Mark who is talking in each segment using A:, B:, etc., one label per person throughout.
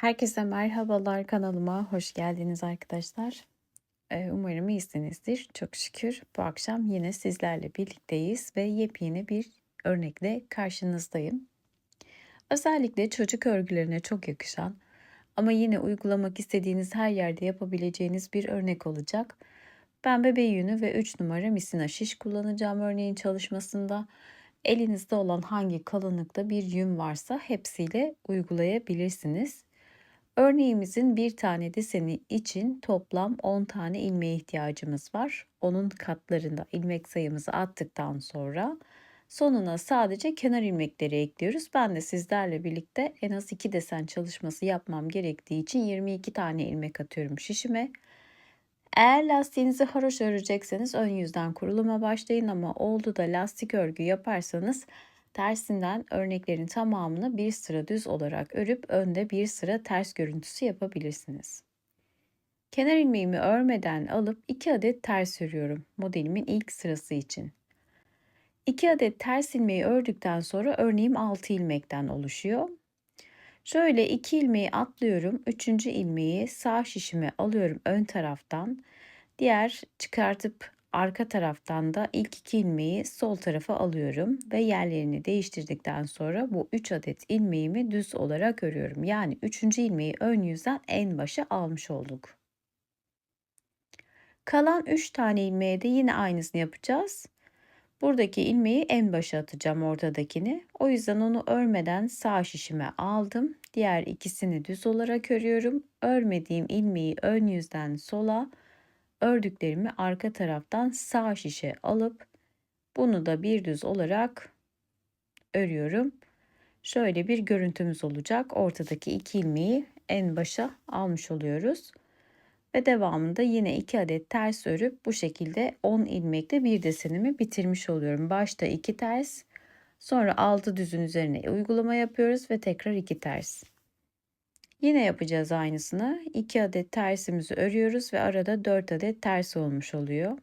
A: Herkese merhabalar, kanalıma hoş geldiniz arkadaşlar. Umarım iyisinizdir. Çok şükür bu akşam yine sizlerle birlikteyiz ve yepyeni bir örnekle karşınızdayım. Özellikle çocuk örgülerine çok yakışan ama yine uygulamak istediğiniz her yerde yapabileceğiniz bir örnek olacak. Ben bebeği yünü ve 3 numara misina şiş kullanacağım örneğin çalışmasında. Elinizde olan hangi kalınlıkta bir yün varsa hepsiyle uygulayabilirsiniz. Örneğimizin bir tane deseni için toplam 10 tane ilmeğe ihtiyacımız var. Onun katlarında ilmek sayımızı attıktan sonra sonuna sadece kenar ilmekleri ekliyoruz. Ben de sizlerle birlikte en az 2 desen çalışması yapmam gerektiği için 22 tane ilmek atıyorum şişime. Eğer lastiğinizi haroşa örecekseniz ön yüzden kuruluma başlayın ama oldu da lastik örgü yaparsanız tersinden örneklerin tamamını bir sıra düz olarak örüp önde bir sıra ters görüntüsü yapabilirsiniz. Kenar ilmeğimi örmeden alıp 2 adet ters örüyorum modelimin ilk sırası için. 2 adet ters ilmeği ördükten sonra örneğim 6 ilmekten oluşuyor. Şöyle 2 ilmeği atlıyorum. 3. ilmeği sağ şişime alıyorum ön taraftan. Diğer çıkartıp arka taraftan da ilk 2 ilmeği sol tarafa alıyorum ve yerlerini değiştirdikten sonra bu 3 adet ilmeğimi düz olarak örüyorum. Yani 3. ilmeği ön yüzden en başa almış olduk. Kalan 3 tane ilmeğe de yine aynısını yapacağız. Buradaki ilmeği en başa atacağım ortadakini. O yüzden onu örmeden sağ şişime aldım. Diğer ikisini düz olarak örüyorum. Örmediğim ilmeği ön yüzden sola, ördüklerimi arka taraftan sağ şişe alıp bunu da bir düz olarak örüyorum. Şöyle bir görüntümüz olacak. Ortadaki iki ilmeği en başa almış oluyoruz. Ve devamında yine 2 adet ters örüp bu şekilde 10 ilmekle bir desenimi bitirmiş oluyorum. Başta 2 ters, sonra 6 düzün üzerine uygulama yapıyoruz ve tekrar 2 ters. Yine yapacağız aynısını. 2 adet tersimizi örüyoruz ve arada 4 adet ters olmuş oluyor.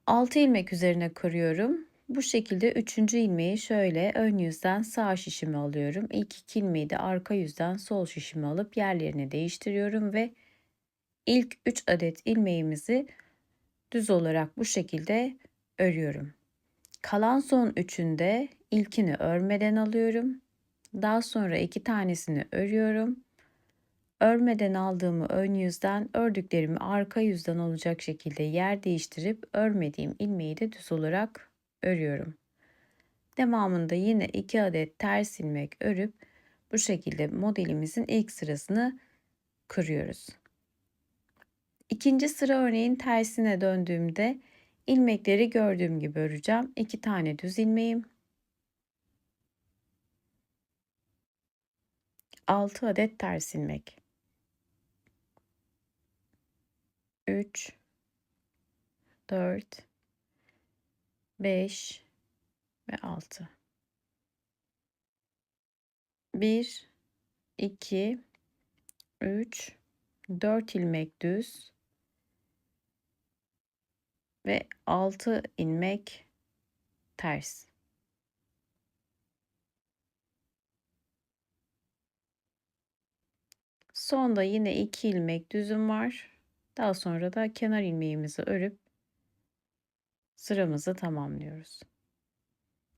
A: 6 ilmek üzerine kırıyorum. Bu şekilde 3. ilmeği şöyle ön yüzden sağ şişime alıyorum. İlk 2 ilmeği de arka yüzden sol şişime alıp yerlerini değiştiriyorum ve ilk 3 adet ilmeğimizi düz olarak bu şekilde örüyorum. Kalan son üçünde ilkini örmeden alıyorum. Daha sonra 2 tanesini örüyorum. Örmeden aldığımı ön yüzden, ördüklerimi arka yüzden olacak şekilde yer değiştirip örmediğim ilmeği de düz olarak örüyorum. Devamında yine 2 adet ters ilmek örüp bu şekilde modelimizin ilk sırasını kırıyoruz. İkinci sıra örneğin tersine döndüğümde ilmekleri gördüğüm gibi öreceğim. 2 tane düz ilmeğim, 6 adet ters ilmek, 3, 4, 5 ve 6. 1, 2, 3, 4 ilmek düz ve 6 ilmek ters. Sonda yine 2 ilmek düzüm var. Daha sonra da kenar ilmeğimizi örüp sıramızı tamamlıyoruz.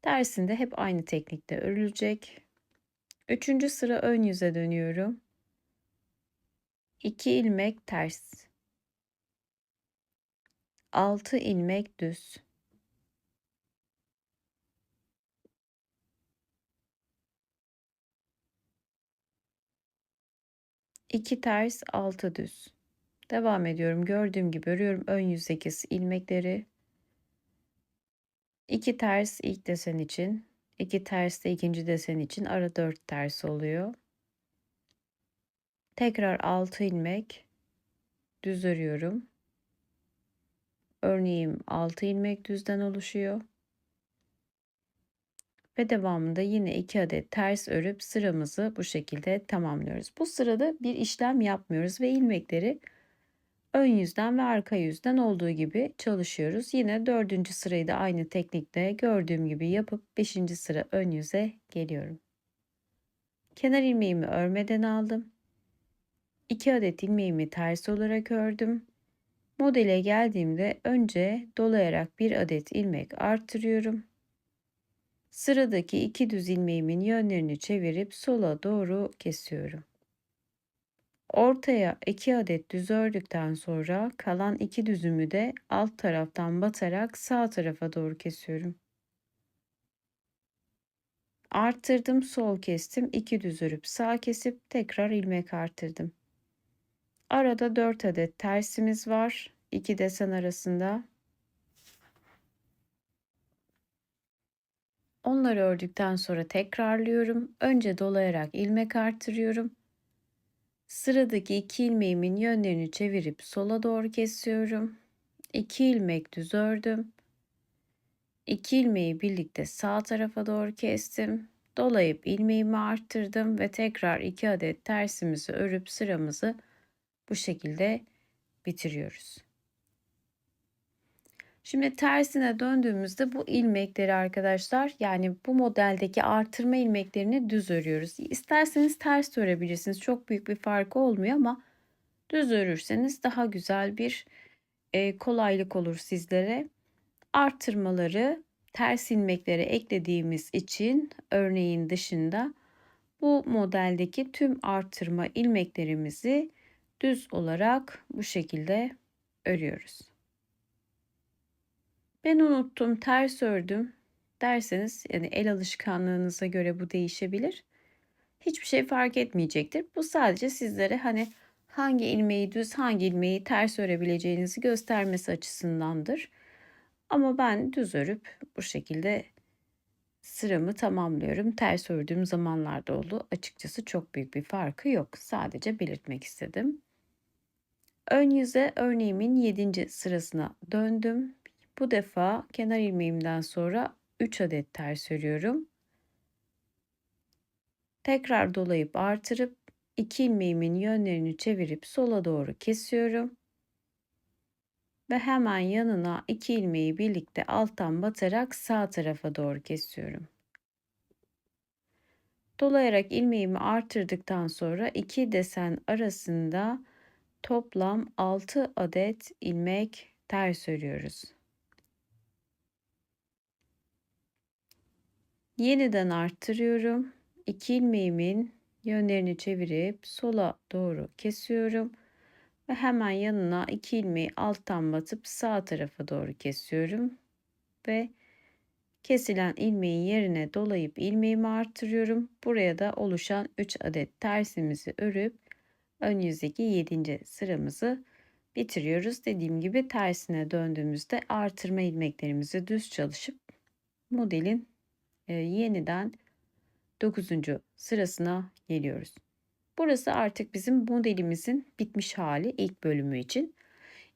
A: Tersinde hep aynı teknikte örülecek. Üçüncü sıra ön yüze dönüyorum. 2 ilmek ters. 6 ilmek düz. 2 ters, 6 düz. Devam ediyorum. Gördüğüm gibi örüyorum ön yüzdeki ilmekleri. 2 ters ilk desen için, 2 ters de ikinci desen için ara 4 ters oluyor. Tekrar 6 ilmek düz örüyorum. Örneğim 6 ilmek düzden oluşuyor. Ve devamında yine 2 adet ters örüp sıramızı bu şekilde tamamlıyoruz. Bu sırada bir işlem yapmıyoruz ve ilmekleri ön yüzden ve arka yüzden olduğu gibi çalışıyoruz. Yine 4. sırayı da aynı teknikle gördüğüm gibi yapıp 5. sıra ön yüze geliyorum. Kenar ilmeğimi örmeden aldım. 2 adet ilmeğimi ters olarak ördüm. Modele geldiğimde önce dolayarak 1 adet ilmek artırıyorum. Sıradaki 2 düz ilmeğimin yönlerini çevirip sola doğru kesiyorum. Ortaya 2 adet düz ördükten sonra kalan 2 düzümü de alt taraftan batarak sağ tarafa doğru kesiyorum. Arttırdım, sol kestim, 2 düz örüp sağ kesip tekrar ilmek arttırdım. Arada 4 adet tersimiz var 2 desen arasında. Onları ördükten sonra tekrarlıyorum. Önce dolayarak ilmek arttırıyorum. Sıradaki 2 ilmeğimin yönlerini çevirip sola doğru kesiyorum. 2 ilmek düz ördüm. 2 ilmeği birlikte sağ tarafa doğru kestim. Dolayıp ilmeğimi arttırdım ve tekrar 2 adet tersimizi örüp sıramızı bu şekilde bitiriyoruz. Şimdi tersine döndüğümüzde bu ilmekleri arkadaşlar, yani bu modeldeki artırma ilmeklerini düz örüyoruz. İsterseniz ters de örebilirsiniz. Çok büyük bir farkı olmuyor ama düz örürseniz daha güzel bir kolaylık olur sizlere. Artırmaları ters ilmeklere eklediğimiz için örneğin dışında bu modeldeki tüm artırma ilmeklerimizi düz olarak bu şekilde örüyoruz. Ben unuttum, ters ördüm derseniz, yani el alışkanlığınıza göre bu değişebilir. Hiçbir şey fark etmeyecektir. Bu sadece sizlere hani hangi ilmeği düz, hangi ilmeği ters örebileceğinizi göstermesi açısındandır. Ama ben düz örüp bu şekilde sıramı tamamlıyorum. Ters ördüğüm zamanlarda oldu. Açıkçası çok büyük bir farkı yok. Sadece belirtmek istedim. Ön yüze örneğimin 7. sırasına döndüm. Bu defa kenar ilmeğimden sonra 3 adet ters örüyorum. Tekrar dolayıp artırıp 2 ilmeğimin yönlerini çevirip sola doğru kesiyorum. Ve hemen yanına 2 ilmeği birlikte alttan batarak sağ tarafa doğru kesiyorum. Dolayarak ilmeğimi artırdıktan sonra 2 desen arasında toplam 6 adet ilmek ters örüyoruz. Yeniden arttırıyorum. 2 ilmeğimin yönlerini çevirip sola doğru kesiyorum ve hemen yanına 2 ilmeği alttan batıp sağ tarafa doğru kesiyorum ve kesilen ilmeğin yerine dolayıp ilmeğimi arttırıyorum. Buraya da oluşan 3 adet tersimizi örüp ön yüzdeki 7. sıramızı bitiriyoruz. Dediğim gibi tersine döndüğümüzde artırma ilmeklerimizi düz çalışıp modelin yeniden 9. sırasına geliyoruz. Burası artık bizim modelimizin bitmiş hali ilk bölümü için.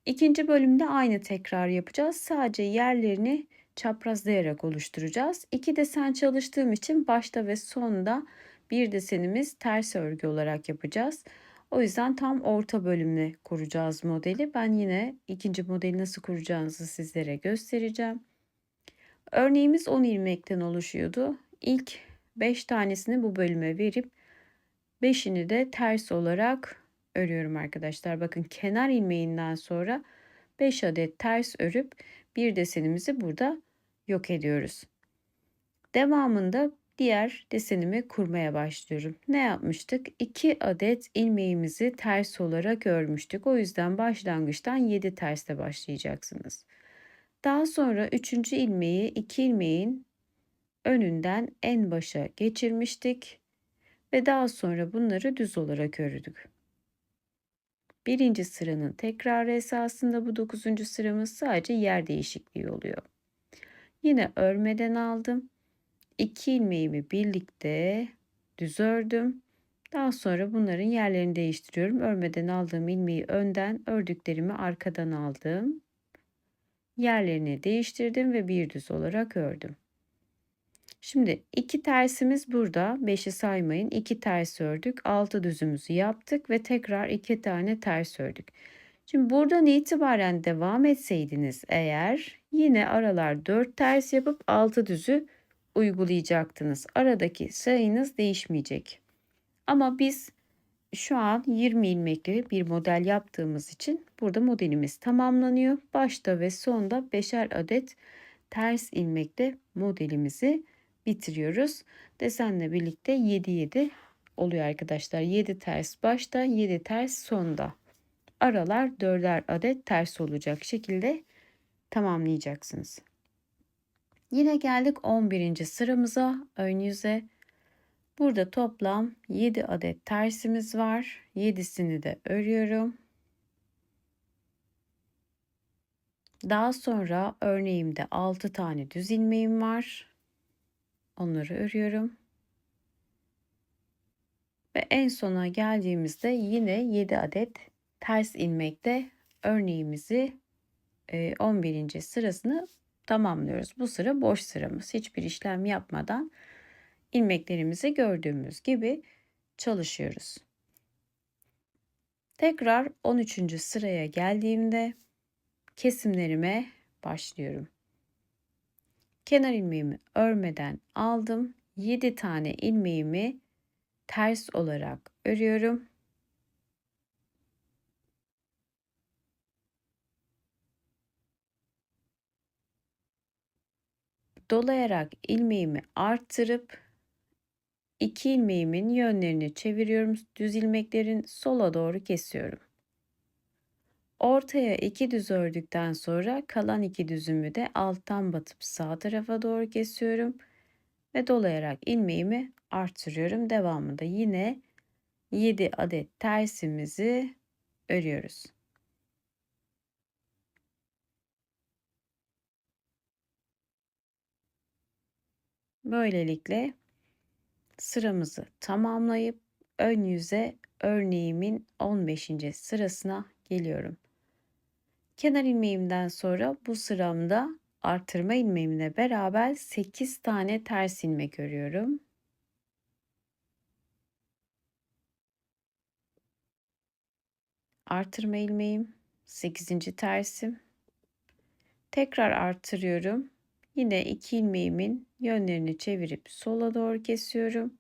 A: İkinci bölümde aynı tekrar yapacağız. Sadece yerlerini çaprazlayarak oluşturacağız. 2 desen çalıştığım için başta ve sonda bir desenimiz ters örgü olarak yapacağız. O yüzden tam orta bölümle kuracağız modeli. Ben yine ikinci modeli nasıl kuracağınızı sizlere göstereceğim. Örneğimiz 10 ilmekten oluşuyordu. İlk 5 tanesini bu bölüme verip 5'ini de ters olarak örüyorum arkadaşlar. Bakın kenar ilmeğinden sonra 5 adet ters örüp bir desenimizi burada yok ediyoruz. Devamında diğer desenimi kurmaya başlıyorum. Ne yapmıştık? 2 adet ilmeğimizi ters olarak örmüştük. O yüzden başlangıçtan 7 tersle başlayacaksınız. Daha sonra 3. ilmeği 2 ilmeğin önünden en başa geçirmiştik ve daha sonra bunları düz olarak ördük. Birinci sıranın tekrarı esasında bu 9. sıramız sadece yer değişikliği oluyor. Yine örmeden aldım. 2 ilmeğimi birlikte düz ördüm. Daha sonra bunların yerlerini değiştiriyorum. Örmeden aldığım ilmeği önden, ördüklerimi arkadan aldım. Yerlerini değiştirdim ve bir düz olarak ördüm. Şimdi 2 tersimiz burada. 5'i saymayın. 2 ters ördük. 6 düzümüzü yaptık ve tekrar 2 tane ters ördük. Şimdi buradan itibaren devam etseydiniz eğer, yine aralar 4 ters yapıp 6 düzü uygulayacaktınız. Aradaki sayınız değişmeyecek. Ama biz şu an 20 ilmekli bir model yaptığımız için burada modelimiz tamamlanıyor. Başta ve sonda 5'er adet ters ilmekle modelimizi bitiriyoruz. Desenle birlikte 7 oluyor arkadaşlar. 7 ters başta, 7 ters sonda. Aralar 4'er adet ters olacak şekilde tamamlayacaksınız. Yine geldik 11. sıramıza, ön yüze. Burada toplam 7 adet tersimiz var. 7'sini de örüyorum. Daha sonra örneğimde 6 tane düz ilmeğim var. Onları örüyorum. Ve en sona geldiğimizde yine 7 adet ters ilmekte örneğimizi 11. sırasını tamamlıyoruz. Bu sıra boş sıramız. Hiçbir işlem yapmadan ilmeklerimizi gördüğümüz gibi çalışıyoruz. Tekrar 13. sıraya geldiğimde kesimlerime başlıyorum. Kenar ilmeğimi örmeden aldım. 7 tane ilmeğimi ters olarak örüyorum. Dolayarak ilmeğimi arttırıp 2 ilmeğimin yönlerini çeviriyorum. Düz ilmeklerin sola doğru kesiyorum. Ortaya 2 düz ördükten sonra kalan 2 düzümü de alttan batıp sağ tarafa doğru kesiyorum ve dolayarak ilmeğimi artırıyorum. Devamında yine 7 adet tersimizi örüyoruz. Böylelikle sıramızı tamamlayıp ön yüze örneğimin 15. sırasına geliyorum. Kenar ilmeğimden sonra bu sıramda artırma ilmeğimle beraber 8 tane ters ilmek örüyorum. Artırma ilmeğim, 8. tersim. Tekrar artırıyorum. Yine 2 ilmeğimin yönlerini çevirip sola doğru kesiyorum.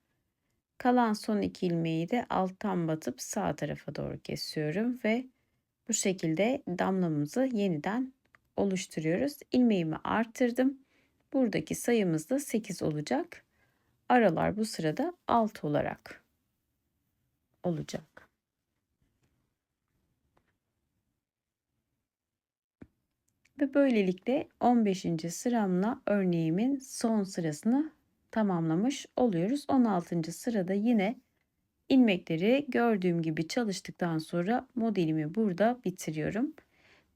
A: Kalan son 2 ilmeği de alttan batıp sağ tarafa doğru kesiyorum ve bu şekilde damlamızı yeniden oluşturuyoruz. İlmeğimi arttırdım. Buradaki sayımız da 8 olacak. Aralar bu sırada 6 olarak olacak. Ve böylelikle 15. sıramla örneğimin son sırasını tamamlamış oluyoruz. 16. sırada yine ilmekleri gördüğüm gibi çalıştıktan sonra modelimi burada bitiriyorum.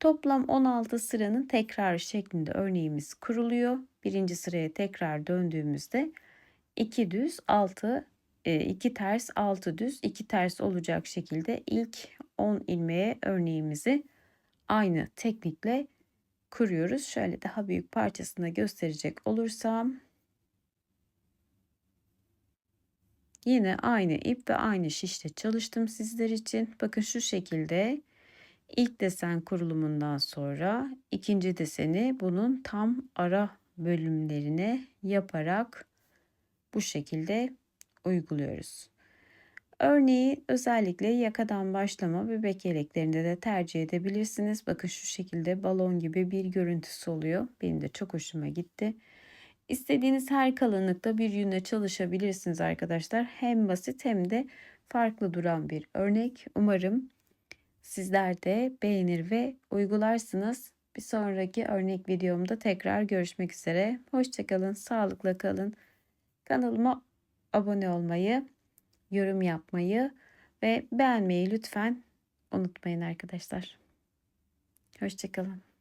A: Toplam 16 sıranın tekrar şeklinde örneğimiz kuruluyor. Birinci sıraya tekrar döndüğümüzde 2 düz 6 2 ters 6 düz 2 ters olacak şekilde ilk 10 ilmeğe örneğimizi aynı teknikle kuruyoruz. Şöyle daha büyük parçasını gösterecek olursam yine aynı ip ve aynı şişle çalıştım sizler için. Bakın şu şekilde ilk desen kurulumundan sonra ikinci deseni bunun tam ara bölümlerine yaparak bu şekilde uyguluyoruz. Örneği özellikle yakadan başlama bebek yeleklerinde de tercih edebilirsiniz. Bakın şu şekilde balon gibi bir görüntüsü oluyor. Benim de çok hoşuma gitti. İstediğiniz her kalınlıkta bir yünle çalışabilirsiniz arkadaşlar. Hem basit hem de farklı duran bir örnek. Umarım sizler de beğenir ve uygularsınız. Bir sonraki örnek videomda tekrar görüşmek üzere. Hoşça kalın, sağlıkla kalın. Kanalıma abone olmayı, yorum yapmayı ve beğenmeyi lütfen unutmayın arkadaşlar. Hoşça kalın.